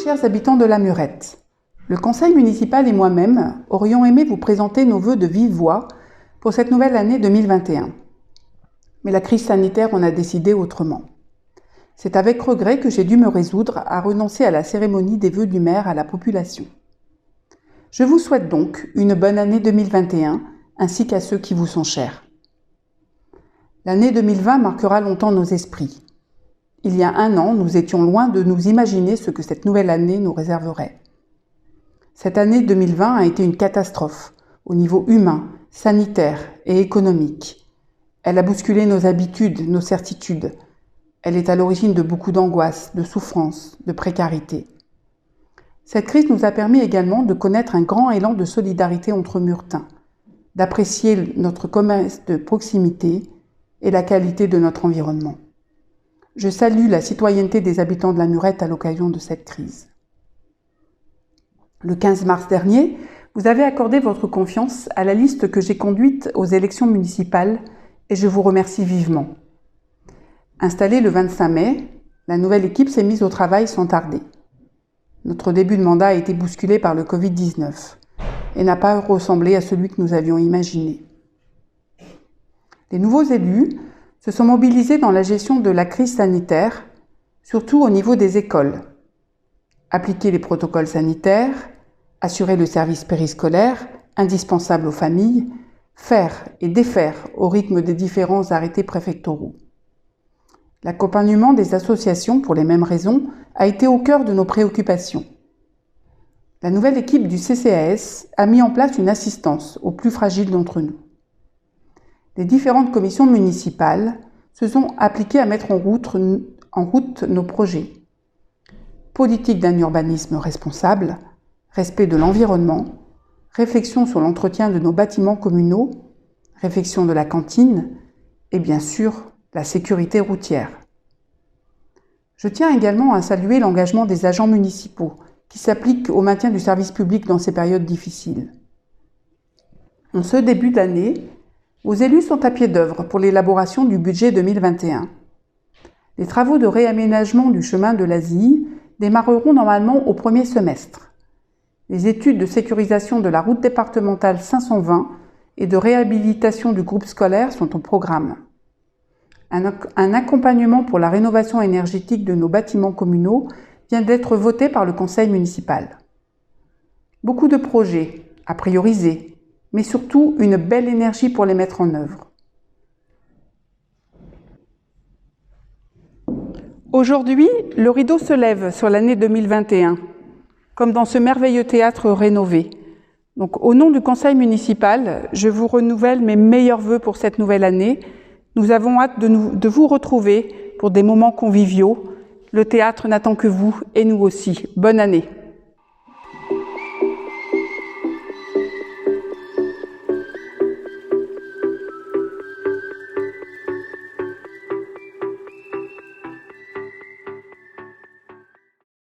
Chers habitants de la Murette, le conseil municipal et moi-même aurions aimé vous présenter nos vœux de vive voix pour cette nouvelle année 2021. Mais la crise sanitaire en a décidé autrement. C'est avec regret que j'ai dû me résoudre à renoncer à la cérémonie des vœux du maire à la population. Je vous souhaite donc une bonne année 2021 ainsi qu'à ceux qui vous sont chers. L'année 2020 marquera longtemps nos esprits. Il y a un an, nous étions loin de nous imaginer ce que cette nouvelle année nous réserverait. Cette année 2020 a été une catastrophe au niveau humain, sanitaire et économique. Elle a bousculé nos habitudes, nos certitudes. Elle est à l'origine de beaucoup d'angoisse, de souffrance, de précarité. Cette crise nous a permis également de connaître un grand élan de solidarité entre Muretains, d'apprécier notre commerce de proximité et la qualité de notre environnement. Je salue la citoyenneté des habitants de la Murette à l'occasion de cette crise. Le 15 mars dernier, vous avez accordé votre confiance à la liste que j'ai conduite aux élections municipales et je vous remercie vivement. Installée le 25 mai, la nouvelle équipe s'est mise au travail sans tarder. Notre début de mandat a été bousculé par le Covid-19 et n'a pas ressemblé à celui que nous avions imaginé. Les nouveaux élus se sont mobilisés dans la gestion de la crise sanitaire, surtout au niveau des écoles. Appliquer les protocoles sanitaires, assurer le service périscolaire, indispensable aux familles, faire et défaire au rythme des différents arrêtés préfectoraux. L'accompagnement des associations, pour les mêmes raisons, a été au cœur de nos préoccupations. La nouvelle équipe du CCAS a mis en place une assistance aux plus fragiles d'entre nous. Les différentes commissions municipales se sont appliquées à mettre en route nos projets. Politique d'un urbanisme responsable, respect de l'environnement, réflexion sur l'entretien de nos bâtiments communaux, réflexion de la cantine et bien sûr la sécurité routière. Je tiens également à saluer l'engagement des agents municipaux qui s'appliquent au maintien du service public dans ces périodes difficiles. En ce début d'année, vos élus sont à pied d'œuvre pour l'élaboration du budget 2021. Les travaux de réaménagement du chemin de l'Asie démarreront normalement au premier semestre. Les études de sécurisation de la route départementale 520 et de réhabilitation du groupe scolaire sont au programme. Un accompagnement pour la rénovation énergétique de nos bâtiments communaux vient d'être voté par le conseil municipal. Beaucoup de projets à prioriser, mais surtout une belle énergie pour les mettre en œuvre. Aujourd'hui, le rideau se lève sur l'année 2021, comme dans ce merveilleux théâtre rénové. Donc, au nom du conseil municipal, je vous renouvelle mes meilleurs vœux pour cette nouvelle année. Nous avons hâte de vous retrouver pour des moments conviviaux. Le théâtre n'attend que vous et nous aussi. Bonne année.